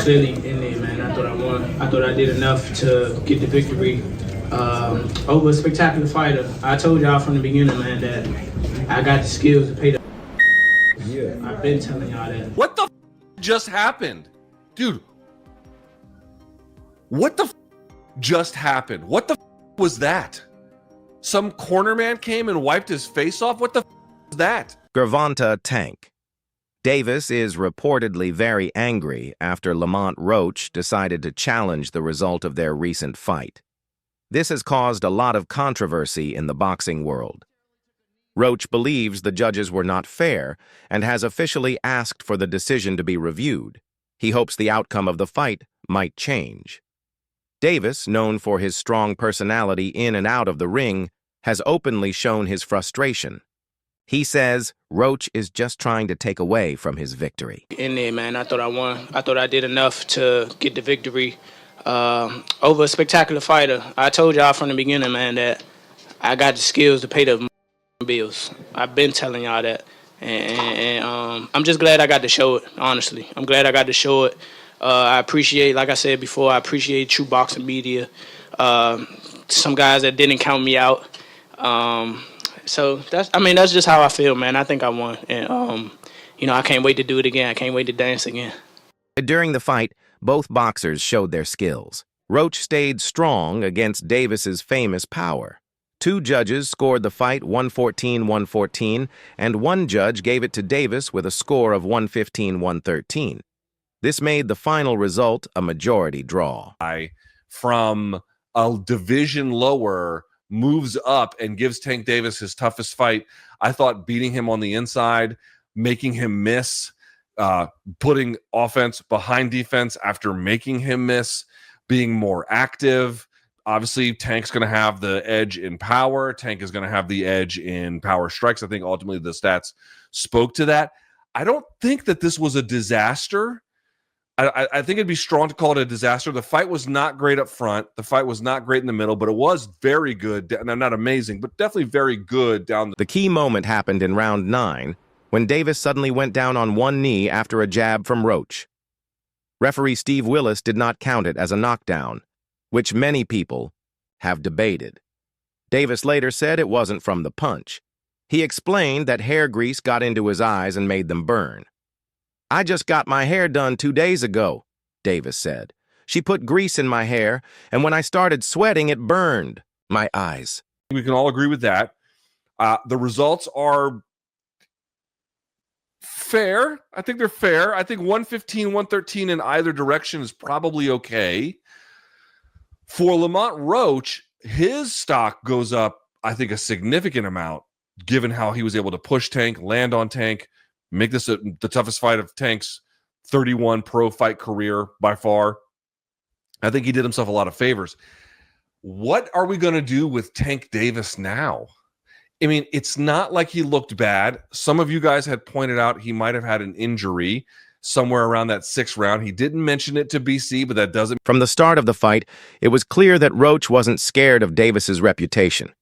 clearly in there, man. I thought I won. I thought I did enough to get the victory over a spectacular fighter. I told y'all from the beginning, man, that I got the skills to pay the. Yeah. I've been telling y'all that. What the just happened? Dude, what the just happened? What the was that? Some corner man came and wiped his face off? What the was that? Gervonta tank. Davis is reportedly very angry after Lamont Roach decided to challenge the result of their recent fight. This has caused a lot of controversy in the boxing world. Roach believes the judges were not fair and has officially asked for the decision to be reviewed. He hopes the outcome of the fight might change. Davis, known for his strong personality in and out of the ring, has openly shown his frustration. He says Roach is just trying to take away from his victory. In there, man, I thought I won. I thought I did enough to get the victory over a spectacular fighter. I told y'all from the beginning, man, that I got the skills to pay the bills. I've been telling y'all that. And I'm just glad I got to show it, honestly. I'm glad I got to show it. I appreciate, like I said before, I appreciate true boxing media. Some guys that didn't count me out. So that's just how I feel, man. I think I won, and I can't wait to do it again. I can't wait to dance again. During the fight, both boxers showed their skills. Roach stayed strong against Davis's famous power. 2 judges scored the fight 114-114, and 1 judge gave it to Davis with a score of 115-113. This made the final result a majority draw. From a division lower moves up and gives Tank Davis his toughest fight. I thought beating him on the inside, making him miss, putting offense behind defense after making him miss, being more active. Obviously, Tank's going to have the edge in power. Tank is going to have the edge in power strikes. I think ultimately the stats spoke to that. I don't think that this was a disaster. I think it'd be strong to call it a disaster. The fight was not great up front. The fight was not great in the middle, but it was very good. Not amazing, but definitely very good down the key moment happened in round 9 when Davis suddenly went down on one knee after a jab from Roach. Referee Steve Willis did not count it as a knockdown, which many people have debated. Davis later said it wasn't from the punch. He explained that hair grease got into his eyes and made them burn. "I just got my hair done 2 days ago," Davis said. "She put grease in my hair, and when I started sweating, it burned my eyes." We can all agree with that. The results are fair. I think they're fair. I think 115, 113 in either direction is probably okay. For Lamont Roach, his stock goes up, I think, a significant amount, given how he was able to push Tank, land on Tank, make this the toughest fight of Tank's 31 pro fight career by far. I think he did himself a lot of favors. What are we going to do with Tank Davis now? I mean, it's not like he looked bad. Some of you guys had pointed out he might have had an injury somewhere around that 6th round. He didn't mention it to BC, but that doesn't. From the start of the fight, it was clear that Roach wasn't scared of Davis's reputation.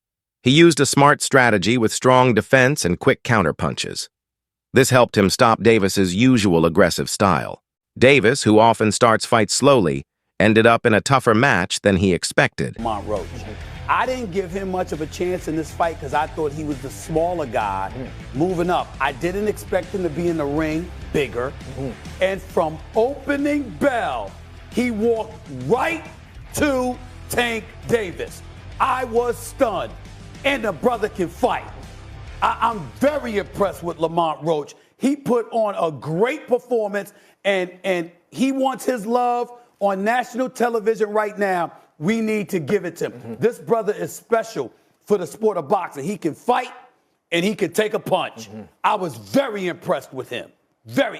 He used a smart strategy with strong defense and quick counterpunches. This helped him stop Davis's usual aggressive style. Davis, who often starts fights slowly, ended up in a tougher match than he expected. Lamont Roach. I didn't give him much of a chance in this fight because I thought he was the smaller guy moving up. I didn't expect him to be in the ring bigger. And from opening bell, he walked right to Tank Davis. I was stunned. And the brother can fight. I'm very impressed with Lamont Roach. He put on a great performance, and he wants his love on national television right now. We need to give it to him. This brother is special for the sport of boxing. He can fight, and he can take a punch. I was very impressed with him.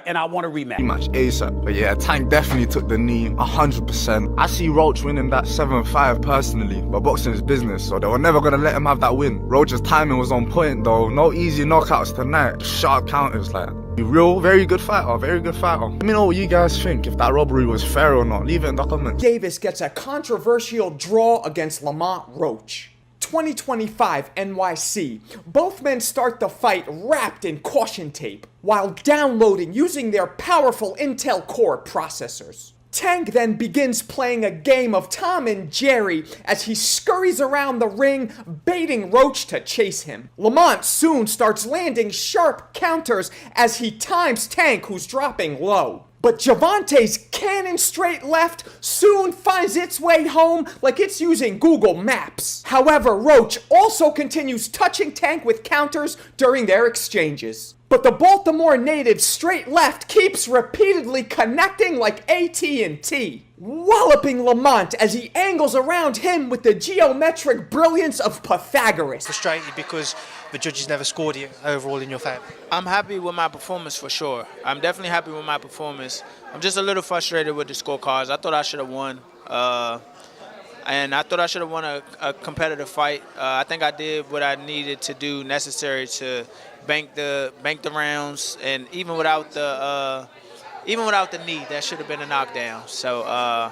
And I want a rematch. Rematch ASAP. But yeah, Tank definitely took the knee 100%. I see Roach winning that 7-5 personally, but boxing is business, so they were never going to let him have that win. Roach's timing was on point though. No easy knockouts tonight. Sharp counters, like. Real, very good fighter, very good fighter. Let me know what you guys think, if that robbery was fair or not. Leave it in the comments. Davis gets a controversial draw against Lamont Roach. 2025 NYC. Both men start the fight wrapped in caution tape while downloading using their powerful Intel Core processors. Tank then begins playing a game of Tom and Jerry as he scurries around the ring, baiting Roach to chase him. Lamont soon starts landing sharp counters as he times Tank, who's dropping low. But Gervonta's cannon straight left soon finds its way home like it's using Google Maps. However, Roach also continues touching Tank with counters during their exchanges. But the Baltimore native's straight left keeps repeatedly connecting like AT&T, walloping Lamont as he angles around him with the geometric brilliance of Pythagoras. Frustrated because the judges never scored you overall in your favor. I'm happy with my performance for sure. I'm definitely happy with my performance. I'm just a little frustrated with the scorecards. I thought I should have won. And I thought I should have won a competitive fight. I think I did what I needed to do necessary to bank the rounds, and even without the knee, that should have been a knockdown. So,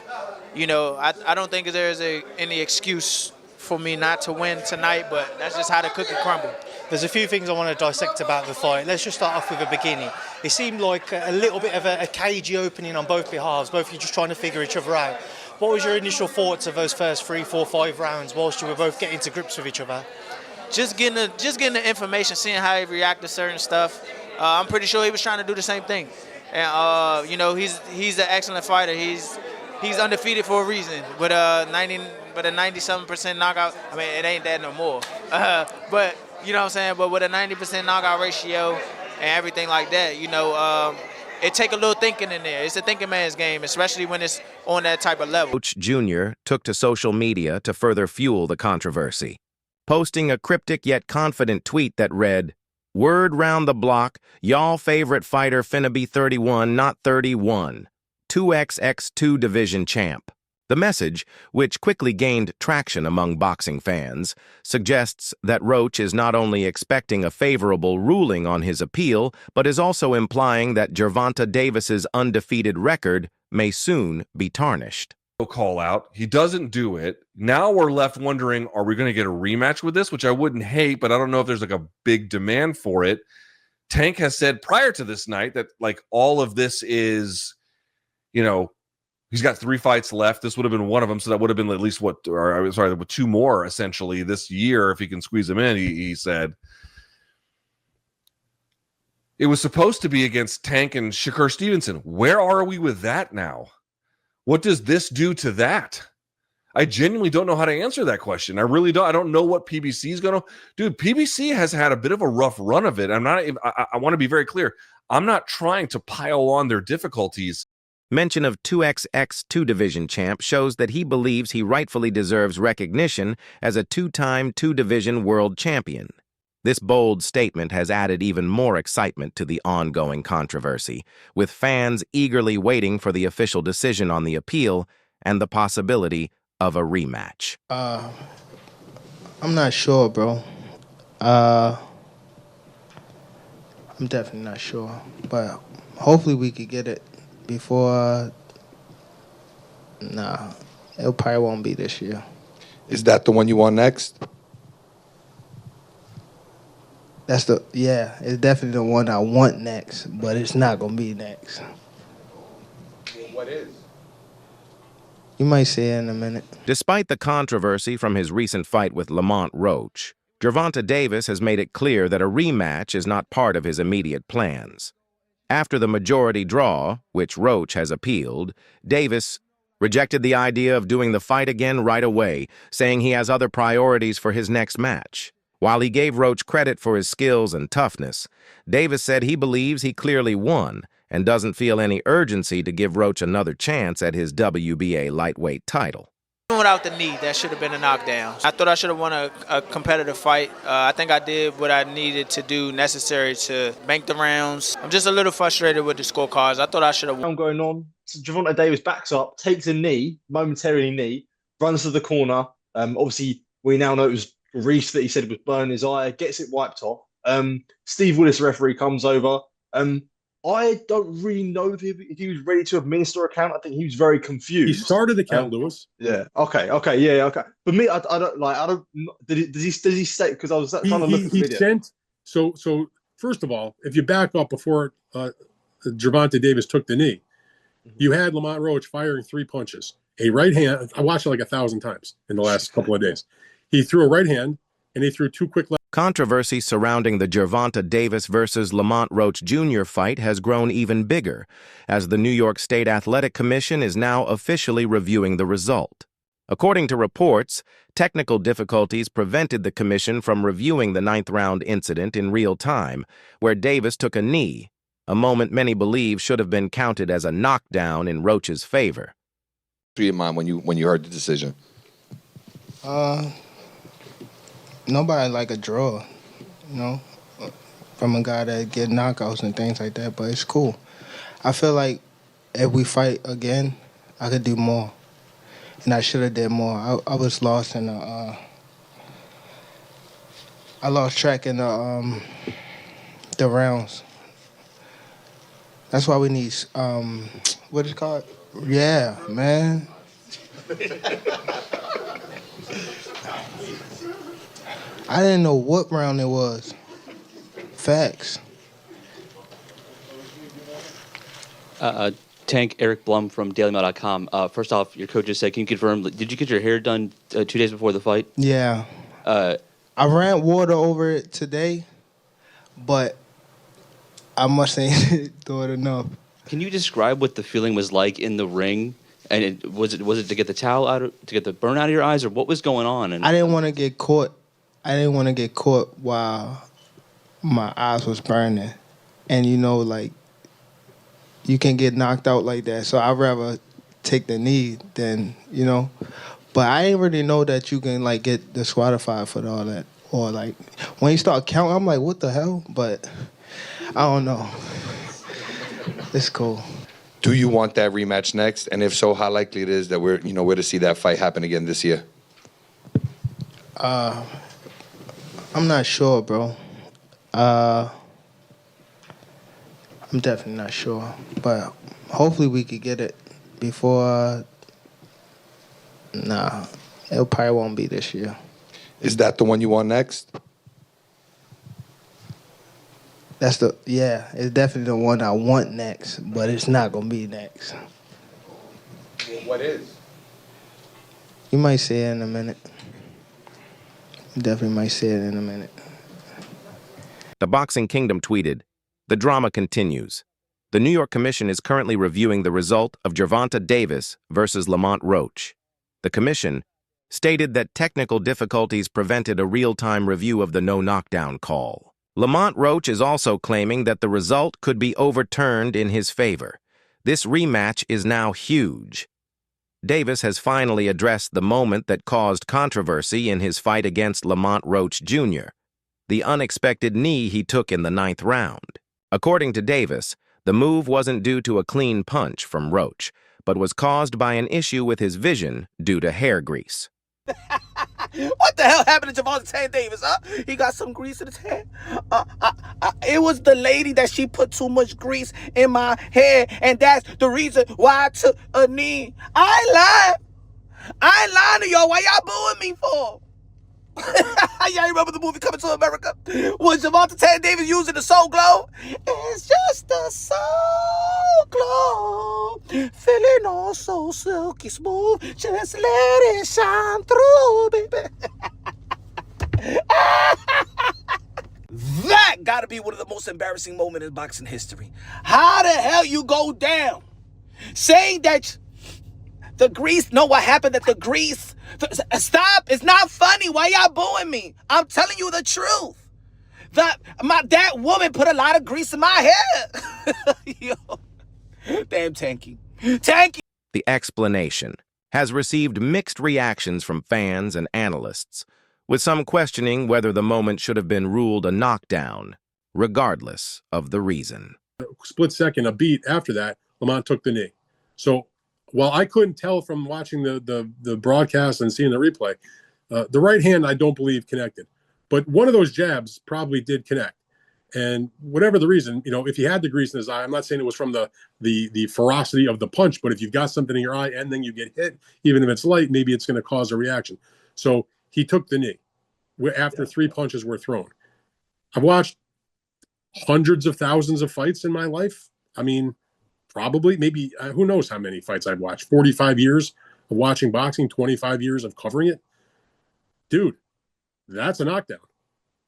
you know, I don't think there's any excuse for me not to win tonight, but that's just how the cookie crumbled. There's a few things I want to dissect about the fight. Let's just start off with the beginning. It seemed like a little bit of a cagey opening on both behalves, both of you just trying to figure each other out. What was your initial thoughts of those first 3, 4, 5 rounds whilst you were both getting to grips with each other? Just getting the information, seeing how he react to certain stuff. I'm pretty sure he was trying to do the same thing. And you know, he's an excellent fighter. He's undefeated for a reason. With a 97% knockout, I mean, it ain't that no more. But you know what I'm saying. But with a 90% knockout ratio and everything like that, you know, it take a little thinking in there. It's a thinking man's game, especially when it's on that type of level. Roach Jr. took to social media to further fuel the controversy, posting a cryptic yet confident tweet that read, "Word round the block, y'all favorite fighter finna be 31, not 31. 2XX2 division champ." The message, which quickly gained traction among boxing fans, suggests that Roach is not only expecting a favorable ruling on his appeal, but is also implying that GervontaDavis's undefeated record may soon be tarnished. Call out. He doesn't do it. Now we're left wondering, are we going to get a rematch with this? Which I wouldn't hate, but I don't know if there's like a big demand for it. Tank has said prior to this night that like all of this is, you know, he's got 3 fights left. This would have been one of them. So that would have been at least with 2 more essentially this year if he can squeeze them in. He said it was supposed to be against Tank and Shakur Stevenson. Where are we with that now? What does this do to that? I genuinely don't know how to answer that question. I really don't. I don't know what PBC is going to do. PBC has had a bit of a rough run of it. I want to be very clear. I'm not trying to pile on their difficulties. Mention of 2XX2 division champ shows that he believes he rightfully deserves recognition as a 2-time 2-division world champion. This bold statement has added even more excitement to the ongoing controversy, with fans eagerly waiting for the official decision on the appeal and the possibility of a rematch. I'm not sure, bro. I'm definitely not sure, but hopefully we could get it before. Nah, it probably won't be this year. Is that the one you want next? It's definitely the one I want next, but it's not gonna be next. What is? You might see it in a minute. Despite the controversy from his recent fight with Lamont Roach, GervontaDavis has made it clear that a rematch is not part of his immediate plans. After the majority draw, which Roach has appealed, Davis rejected the idea of doing the fight again right away, saying he has other priorities for his next match. While he gave Roach credit for his skills and toughness, Davis said he believes he clearly won and doesn't feel any urgency to give Roach another chance at his WBA lightweight title. Without the knee, that should have been a knockdown. I thought I should have won a competitive fight. I think I did what I needed to do necessary to bank the rounds. I'm just a little frustrated with the scorecards. I thought I should have won. Going on, so GervontaDavis backs up, takes a knee, momentarily knee, runs to the corner. Obviously, we now know it was Reese that he said was burning his eye, gets it wiped off. Steve Willis, referee, comes over. I don't really know if he was ready to administer a count. I think he was very confused. He started the count, Lewis. Yeah. Okay. Yeah. Okay. For me, I don't. Does he say? Because I was trying to look at the video. Sent. So first of all, if you back up before GervontaDavis took the knee, you had Lamont Roach firing 3 punches. A right hand, I watched it like 1,000 times in the last couple of days. He threw a right hand, and he threw 2 quick left. Controversy surrounding the GervontaDavis versus Lamont Roach Jr. fight has grown even bigger, as the New York State Athletic Commission is now officially reviewing the result. According to reports, technical difficulties prevented the commission from reviewing the 9th-round incident in real time, where Davis took a knee, a moment many believe should have been counted as a knockdown in Roach's favor. Your mind when you heard the decision? Nobody like a draw, from a guy that get knockouts and things like that, but it's cool. I feel like if we fight again, I could do more. And I should have did more. I was lost in the, I lost track in the rounds. That's why we need, what is it called? Yeah, man. I didn't know what round it was. Facts. Tank, Eric Blum from DailyMail.com. First off, your coach just said, can you confirm, did you get your hair done 2 days before the fight? Yeah. I ran water over it today, but I must ain't do it enough. Can you describe what the feeling was like in the ring? And was it to get the towel out, to get the burn out of your eyes, or what was going on? And I didn't want to get caught. I didn't want to get caught while my eyes was burning, and you can get knocked out like that. So I'd rather take the knee than But I didn't really know that you can get disqualified for all that, or when you start counting, I'm like, what the hell? But I don't know. It's cool. Do you want that rematch next? And if so, how likely it is that we're to see that fight happen again this year? I'm not sure, bro. I'm definitely not sure, but hopefully we could get it before. Nah, it probably won't be this year. Is that the one you want next? It's definitely the one I want next, but it's not gonna be next. What is? You might see it in a minute. You definitely might see it in a minute. The Boxing Kingdom tweeted, "The drama continues. The New York Commission is currently reviewing the result of GervontaDavis versus Lamont Roach. The commission stated that technical difficulties prevented a real-time review of the no-knockdown call. Lamont Roach is also claiming that the result could be overturned in his favor. This rematch is now huge." Davis has finally addressed the moment that caused controversy in his fight against Lamont Roach Jr., the unexpected knee he took in the 9th round. According to Davis, the move wasn't due to a clean punch from Roach, but was caused by an issue with his vision due to hair grease. What the hell happened to GervontaDavis, huh? He got some grease in his hair. It was the lady that she put too much grease in my hair, and that's the reason why I took a knee. I ain't lying to y'all. Why y'all booing me for? Y'all remember the movie Coming to America? Was GervontaDavis using the Soul Glow? It's just the Soul Glow, feeling all so silky smooth. Just let it shine through, baby. That gotta be one of the most embarrassing moments in boxing history. How the hell you go down saying that the grease? Know what happened? That the grease. Stop! It's not funny. Why y'all booing me? I'm telling you the truth. That woman put a lot of grease in my hair. Yo, damn Tanky. The explanation has received mixed reactions from fans and analysts, with some questioning whether the moment should have been ruled a knockdown, regardless of the reason. Split second, a beat after that, Lamont took the knee. So while I couldn't tell from watching the broadcast and seeing the replay, the right hand I don't believe connected. But one of those jabs probably did connect. And whatever the reason, if he had the grease in his eye, I'm not saying it was from the ferocity of the punch, but if you've got something in your eye and then you get hit, even if it's light, maybe it's going to cause a reaction. So he took the knee after 3 punches were thrown. I've watched hundreds of thousands of fights in my life. I mean, probably, maybe, who knows how many fights I've watched. 45 years of watching boxing, 25 years of covering it. Dude, that's a knockdown,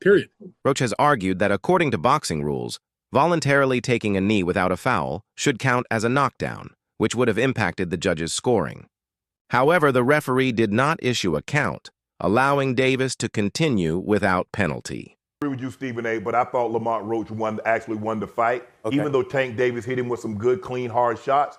period. Roach has argued that according to boxing rules, voluntarily taking a knee without a foul should count as a knockdown, which would have impacted the judge's scoring. However, the referee did not issue a count, allowing Davis to continue without penalty. I agree with you, Stephen A., but I thought Lamont Roach actually won the fight. Okay. Even though Tank Davis hit him with some good, clean, hard shots,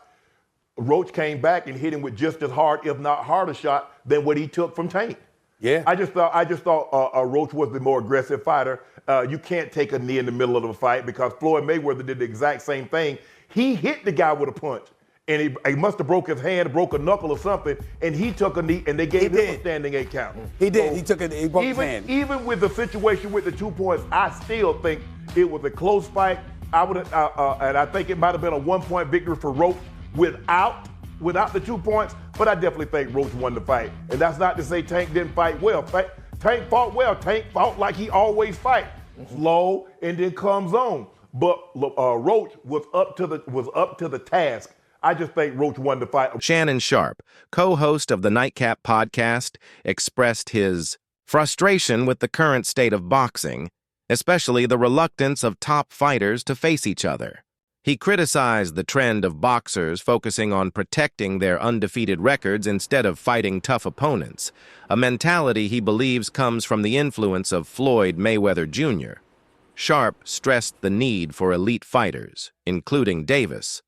Roach came back and hit him with just as hard, if not harder shot than what he took from Tank. Yeah. I just thought Roach was the more aggressive fighter. You can't take a knee in the middle of the fight because Floyd Mayweather did the exact same thing. He hit the guy with a punch, and he must have broke his hand, broke a knuckle or something, and he took a knee, and they gave him a standing 8 count. He did. So he broke his hand. Even with the situation with the 2 points, I still think it was a close fight. And I think it might have been a 1-point victory for Roach without the 2 points, but I definitely think Roach won the fight. And that's not to say Tank didn't fight well. Tank fought well. Tank fought like he always fight, slow and then comes on. But Roach was up to the task. I just think Roach won the fight. Shannon Sharp, co-host of the Nightcap podcast, expressed his frustration with the current state of boxing, especially the reluctance of top fighters to face each other. He criticized the trend of boxers focusing on protecting their undefeated records instead of fighting tough opponents, a mentality he believes comes from the influence of Floyd Mayweather Jr. Sharp stressed the need for elite fighters, including Davis,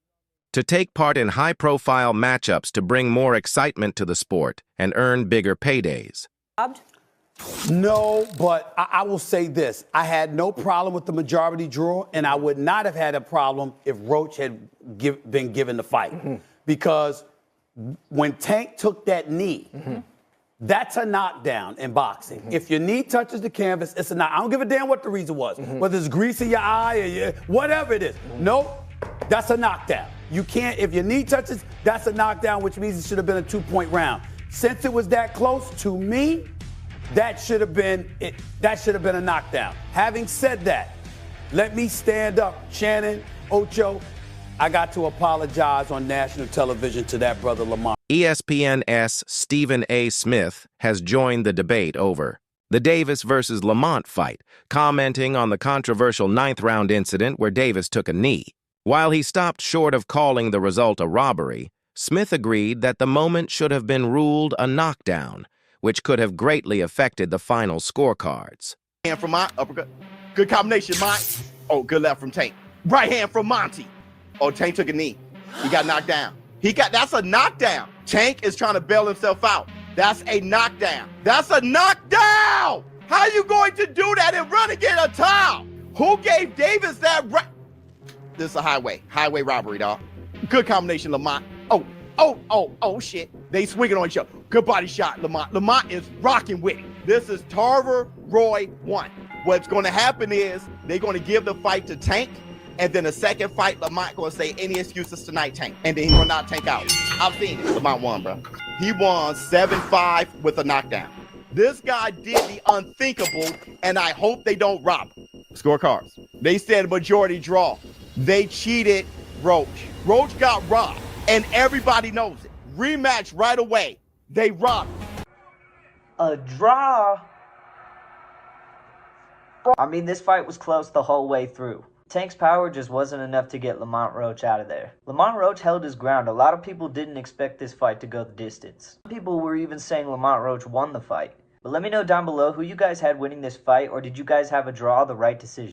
to take part in high-profile matchups to bring more excitement to the sport and earn bigger paydays. No, but I will say this. I had no problem with the majority draw, and I would not have had a problem if Roach had been given the fight. Because when Tank took that knee, that's a knockdown in boxing. If your knee touches the canvas, it's a knock. I don't give a damn what the reason was. Whether it's grease in your eye or whatever it is. Nope, that's a knockdown. You can't, if your knee touches, that's a knockdown, which means it should have been a 2-point round. Since it was that close, to me, that should have been a knockdown. Having said that, let me stand up. Shannon, Ocho, I got to apologize on national television to that brother Lamont. ESPN's Stephen A. Smith has joined the debate over the Davis versus Lamont fight, commenting on the controversial 9th-round incident where Davis took a knee. While he stopped short of calling the result a robbery, Smith agreed that the moment should have been ruled a knockdown, which could have greatly affected the final scorecards. Hand from Mont, uppercut. Good combination, Mont. Oh, good left from Tank. Right hand from Monty. Oh, Tank took a knee. He got knocked down. That's a knockdown. Tank is trying to bail himself out. That's a knockdown. That's a knockdown! How are you going to do that and run and get a towel? Who gave Davis that right? This is a highway robbery, dog. Good combination, Lamont. Oh, shit. They swinging on each other. Good body shot, Lamont. Lamont is rocking with it. This is Tarver Roy 1. What's going to happen is they're going to give the fight to Tank, and then the second fight, Lamont going to say any excuses tonight, Tank. And then he will not Tank out. I've seen it. Lamont won, bro. He won 7-5 with a knockdown. This guy did the unthinkable, and I hope they don't rob him. Scorecards. They said majority draw. They cheated Roach. Roach got robbed, and everybody knows it. Rematch right away. They robbed him. A draw? I mean, this fight was close the whole way through. Tank's power just wasn't enough to get Lamont Roach out of there. Lamont Roach held his ground. A lot of people didn't expect this fight to go the distance. Some people were even saying Lamont Roach won the fight. But let me know down below who you guys had winning this fight, or did you guys have a draw, the right decision?